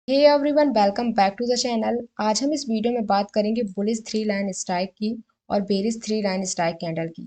Hey everyone, welcome back to the channel. आज हम इस वीडियो में बात करेंगे बुलिश थ्री लाइन स्ट्राइक की और bearish three line strike candle की।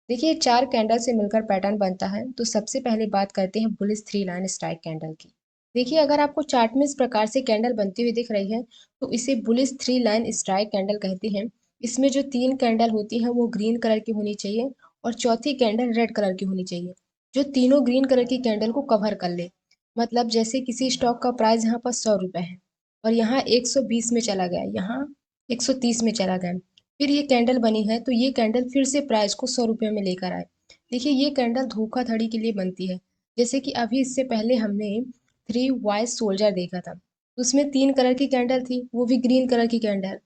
देखिए, चार कैंडल से मिलकर पैटर्न बनता है। तो सबसे पहले बात करते हैं bullish three line strike candle की। देखिए, अगर आपको चार्ट में इस प्रकार से कैंडल बनती हुई दिख रही है तो इसे bullish three line strike candle कहते हैं। इसमें जो तीन कैंडल होती हैं वो ग्रीन कलर की होनी चाहिए और चौथी कैंडल रेड कलर की होनी चाहिए, जो तीनों ग्रीन कलर की कैंडल को कवर कर ले। मतलब जैसे किसी स्टॉक का प्राइस यहाँ पर 100 रुपये है और यहाँ 120 में चला गया, यहाँ 130 में चला गया, फिर ये कैंडल बनी है तो ये कैंडल फिर से प्राइस को 100 रुपये में लेकर आए। देखिए, ये कैंडल धोखाधड़ी के लिए बनती है। जैसे कि अभी इससे पहले हमने थ्री वाइज सोल्जर देखा था, उसमें तीन कलर की कैंडल थी, वो भी ग्रीन कलर की कैंडल।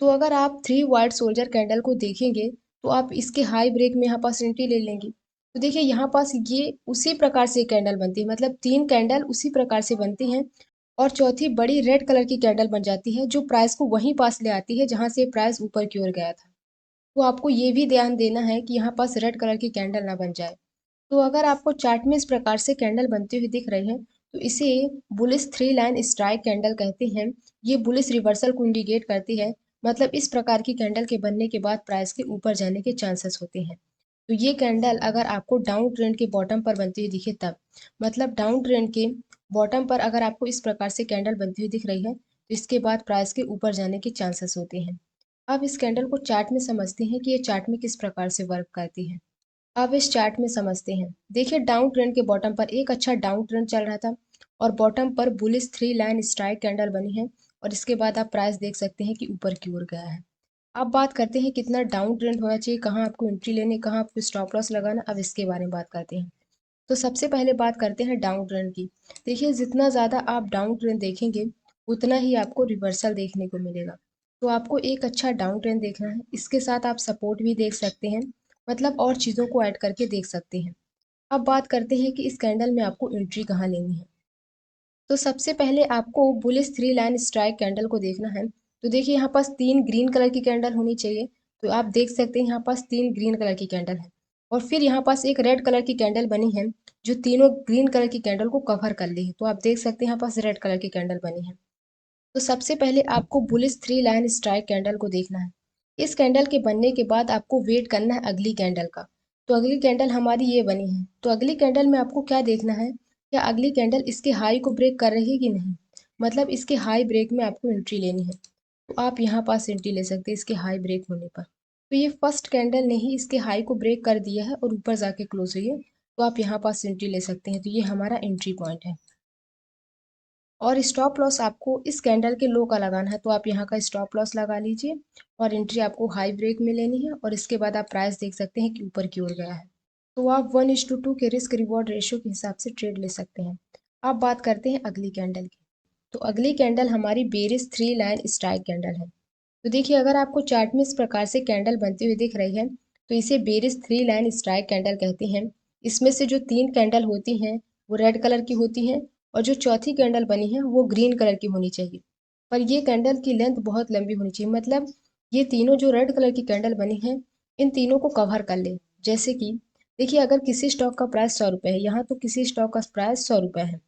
तो अगर आप थ्री वाइट सोल्जर कैंडल को देखेंगे तो आप इसके हाई ब्रेक में यहाँ पास एंट्री ले लेंगे। तो देखिए, यहाँ पास ये उसी प्रकार से कैंडल बनती है, मतलब तीन कैंडल उसी प्रकार से बनती हैं और चौथी बड़ी रेड कलर की कैंडल बन जाती है जो प्राइस को वहीं पास ले आती है जहां से प्राइस ऊपर की ओर गया था। तो आपको ये भी ध्यान देना है कि यहाँ पास रेड कलर की कैंडल ना बन जाए। तो अगर आपको चार्ट में इस प्रकार से कैंडल बनती हुई दिख रही है तो इसे bullish three line strike candle कहते हैं। ये बुलिश रिवर्सल को इंडिकेट करती है। मतलब इस प्रकार की कैंडल के बनने के बाद प्राइस के ऊपर जाने के चांसेस होते हैं। तो ये कैंडल अगर आपको डाउन ट्रेंड के बॉटम पर बनती हुई दिखे तब, मतलब डाउन ट्रेंड के बॉटम पर अगर आपको इस प्रकार से कैंडल बनती हुई दिख रही है तो इसके बाद प्राइस के ऊपर जाने के चांसेस होते हैं। अब इस कैंडल को चार्ट में समझते हैं कि ये चार्ट में किस प्रकार से वर्क करती है। अब इस चार्ट में समझते हैं। देखिए, डाउन ट्रेंड के बॉटम पर एक अच्छा डाउन ट्रेंड चल रहा था और बॉटम पर bullish three line strike candle बनी है और इसके बाद आप प्राइस देख सकते हैं कि ऊपर की ओर गया है। अब बात करते हैं कितना डाउन ट्रेंड होना चाहिए, कहाँ आपको एंट्री लेनी, कहाँ आपको स्टॉप लॉस लगाना। अब इसके बारे में बात करते हैं। तो सबसे पहले बात करते हैं डाउन ट्रेंड की। देखिए, जितना ज़्यादा आप डाउन ट्रेंड देखेंगे उतना ही आपको रिवर्सल देखने को मिलेगा। तो आपको एक अच्छा डाउन ट्रेंड देखना है, इसके साथ आप सपोर्ट भी देख सकते हैं, मतलब और चीज़ों को ऐड करके देख सकते हैं। अब बात करते हैं कि इस कैंडल में आपको एंट्री कहाँ लेनी है। तो सबसे पहले आपको bullish three line strike candle को देखना है। तो देखिए, यहाँ पास तीन ग्रीन कलर की कैंडल होनी चाहिए। तो आप देख सकते हैं यहाँ पास तीन ग्रीन कलर की कैंडल है और फिर यहाँ पास एक रेड कलर की कैंडल बनी है जो तीनों ग्रीन कलर की कैंडल को कवर कर ली है। तो आप देख सकते हैं यहाँ पास रेड कलर की कैंडल बनी है। तो सबसे पहले आपको bullish three line strike candle को देखना है। इस कैंडल के बनने के बाद आपको वेट करना है अगली कैंडल का। तो अगली कैंडल हमारी ये बनी है, तो अगली कैंडल में आपको क्या देखना है, क्या अगली कैंडल इसके हाई को ब्रेक कर रही है कि नहीं। मतलब इसके हाई ब्रेक में आपको एंट्री लेनी है। तो आप यहाँ पास एंट्री ले सकते हैं इसके हाई ब्रेक होने पर। तो ये फर्स्ट कैंडल ने ही इसके हाई को ब्रेक कर दिया है और ऊपर जाके क्लोज हुई है, तो आप यहाँ पास एंट्री ले सकते हैं। तो ये हमारा एंट्री पॉइंट है। और स्टॉप लॉस आपको इस कैंडल के लो का लगाना है, तो आप यहाँ का स्टॉप लॉस लगा लीजिए और एंट्री आपको हाई ब्रेक में लेनी है और इसके बाद आप प्राइस देख सकते हैं कि ऊपर की ओर गया है। तो आप 1:2 के रिस्क रिवॉर्ड रेशियो के हिसाब से ट्रेड ले सकते हैं। अब बात करते हैं अगली कैंडल की। तो अगली कैंडल हमारी bearish three line strike candle है। तो देखिए, अगर आपको चार्ट में इस प्रकार से कैंडल बनती हुई दिख रही है तो इसे bearish three line strike candle कहते हैं। इसमें से जो तीन कैंडल होती हैं वो रेड कलर की होती हैं और जो चौथी कैंडल बनी है वो ग्रीन कलर की होनी चाहिए। पर ये कैंडल की लेंथ बहुत लंबी होनी चाहिए, मतलब ये तीनों जो रेड कलर की कैंडल बनी है इन तीनों को कवर कर ले। जैसे कि देखिए, अगर किसी स्टॉक का प्राइस 100 रुपये है, यहाँ तो किसी स्टॉक का प्राइस 100 रुपये है,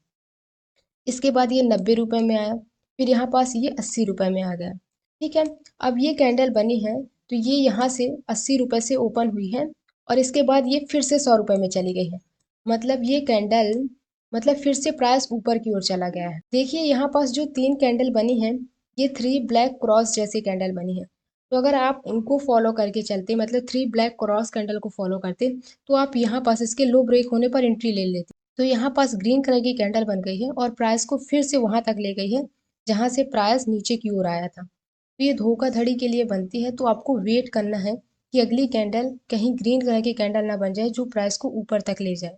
इसके बाद ये 90 रुपये में आया, फिर यहाँ पास ये 80 रुपये में आ गया। ठीक है। अब ये कैंडल बनी है तो ये यहाँ से 80 रुपये से ओपन हुई है और इसके बाद ये फिर से 100 रुपये में चली गई है। मतलब ये कैंडल, मतलब फिर से प्राइस ऊपर की ओर चला गया है। देखिए, यहाँ पास जो तीन कैंडल बनी है ये थ्री ब्लैक क्रॉस जैसी कैंडल बनी है। तो अगर आप उनको फॉलो करके चलते, मतलब थ्री ब्लैक क्रॉस कैंडल को फॉलो करते, तो आप यहाँ पास इसके लो ब्रेक होने पर एंट्री ले लेते। तो यहाँ पास ग्रीन कलर की कैंडल बन गई है और प्राइस को फिर से वहां तक ले गई है जहां से प्राइस नीचे की ओर आया था। तो ये धोखाधड़ी के लिए बनती है, तो आपको वेट करना है कि अगली कैंडल कहीं ग्रीन कलर की कैंडल ना बन जाए जो प्राइस को ऊपर तक ले जाए।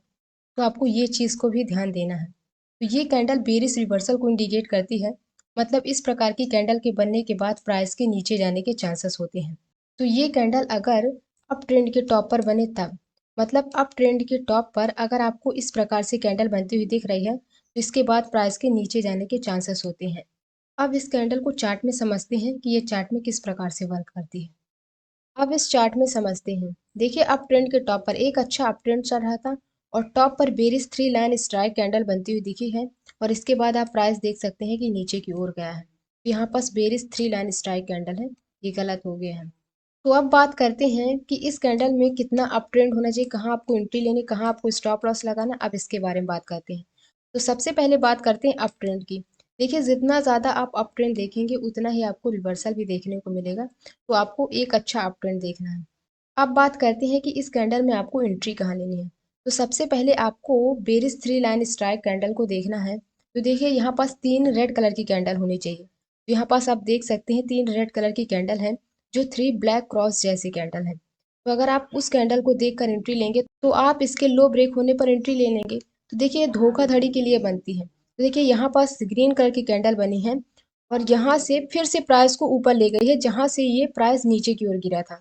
तो आपको ये चीज़ को भी ध्यान देना है। तो ये कैंडल बेरिश रिवर्सल को इंडिकेट करती है। मतलब इस प्रकार की कैंडल के बनने के बाद प्राइस के नीचे जाने के चांसेस होते हैं। तो ये कैंडल अगर अप ट्रेंड के टॉप पर बने तब, मतलब अप ट्रेंड के टॉप पर अगर आपको इस प्रकार से कैंडल बनती हुई दिख रही है तो इसके बाद प्राइस के नीचे जाने के चांसेस होते हैं। अब इस कैंडल को चार्ट में समझते हैं कि ये चार्ट में किस प्रकार से वर्क करती है। अब इस चार्ट में समझते हैं। देखिए, अप ट्रेंड के टॉप पर एक अच्छा अप ट्रेंड चल रहा था और टॉप पर bearish three line strike candle बनती हुई दिखी है और इसके बाद आप प्राइस देख सकते हैं कि नीचे की ओर गया है। तो यहाँ पास बेरिस 3 लाइन स्ट्राइक कैंडल है, ये गलत हो गया है। तो अब बात करते हैं कि इस कैंडल में कितना अप ट्रेंड होना चाहिए, कहाँ आपको एंट्री लेनी, कहाँ आपको स्टॉप लॉस लगाना। अब इसके बारे में बात करते हैं। तो सबसे पहले बात करते हैं अप ट्रेंड की। देखिए जितना ज़्यादा आप अप ट्रेंड देखेंगे उतना ही आपको रिवर्सल भी देखने को मिलेगा। तो आपको एक अच्छा अप ट्रेंड देखना है। अब बात करते हैं कि इस कैंडल में आपको एंट्री कहाँ लेनी है। तो सबसे पहले आपको बेरिस 3 लाइन स्ट्राइक कैंडल को देखना है। तो देखिए यहाँ पास 3 रेड कलर की कैंडल होनी चाहिए। तो यहाँ पास आप देख सकते हैं 3 रेड कलर की कैंडल है, जो 3 ब्लैक क्रॉस जैसी कैंडल है। तो अगर आप उस कैंडल को देखकर एंट्री लेंगे तो आप इसके लो ब्रेक होने पर एंट्री ले लेंगे। तो देखिए धोखाधड़ी के लिए बनती है। तो देखिए यहाँ पास ग्रीन कलर की कैंडल बनी है और यहाँ से फिर से प्राइस को ऊपर ले गई है, जहाँ से ये प्राइस नीचे की ओर गिरा था।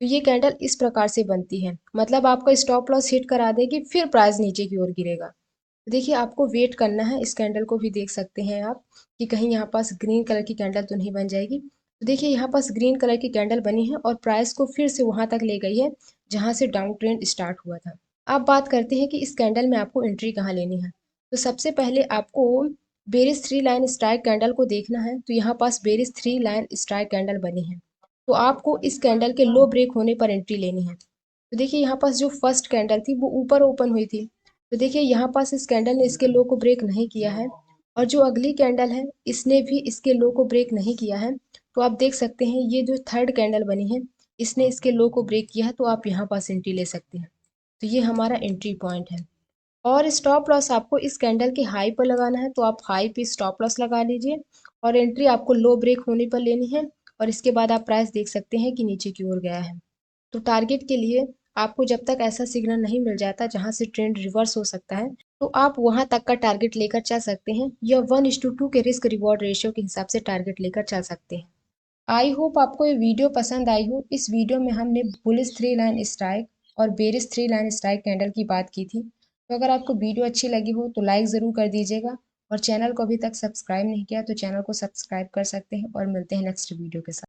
तो ये कैंडल इस प्रकार से बनती है, मतलब आपका स्टॉप लॉस हिट करा देगी, फिर प्राइस नीचे की ओर गिरेगा। तो देखिए आपको वेट करना है। इस कैंडल को भी देख सकते हैं आप कि कहीं यहाँ पास ग्रीन कलर की कैंडल तो नहीं बन जाएगी। तो देखिए यहाँ पास ग्रीन कलर की कैंडल बनी है और प्राइस को फिर से वहां तक ले गई है जहां से डाउन ट्रेंड स्टार्ट हुआ था। अब बात करते हैं कि इस कैंडल में आपको एंट्री कहाँ लेनी है। तो सबसे पहले आपको बेरिस 3 लाइन स्ट्राइक कैंडल को देखना है। तो यहाँ पास बेरिस 3 लाइन स्ट्राइक कैंडल बनी है। तो आपको इस कैंडल के लो ब्रेक होने पर एंट्री लेनी है। तो देखिए यहाँ पास जो फर्स्ट कैंडल थी वो ऊपर ओपन हुई थी। तो देखिए यहाँ पास इस कैंडल ने इसके लो को ब्रेक नहीं किया है और जो अगली कैंडल है इसने भी इसके लो को ब्रेक नहीं किया है। तो आप देख सकते हैं ये जो थर्ड कैंडल बनी है इसने इसके लो को ब्रेक किया है, तो आप यहाँ पास एंट्री ले सकते हैं। तो ये हमारा एंट्री पॉइंट है। और स्टॉप लॉस आपको इस कैंडल के हाई पर लगाना है, तो आप हाई पे स्टॉप लॉस लगा लीजिए और एंट्री आपको लो ब्रेक होने पर लेनी है। और इसके बाद आप प्राइस देख सकते हैं कि नीचे की ओर गया है। तो टारगेट के लिए आपको जब तक ऐसा सिग्नल नहीं मिल जाता जहां से ट्रेंड रिवर्स हो सकता है, तो आप वहां तक का टारगेट लेकर चल सकते हैं, या 1:2 के रिस्क रिवॉर्ड रेशियो के हिसाब से टारगेट लेकर चल सकते हैं। आई होप आपको ये वीडियो पसंद आई हो। इस वीडियो में हमने बुलिश 3 लाइन स्ट्राइक और बेरिस 3 लाइन स्ट्राइक कैंडल की बात की थी। तो अगर आपको वीडियो अच्छी लगी हो तो लाइक ज़रूर कर दीजिएगा, और चैनल को अभी तक सब्सक्राइब नहीं किया तो चैनल को सब्सक्राइब कर सकते हैं। और मिलते हैं नेक्स्ट वीडियो के साथ।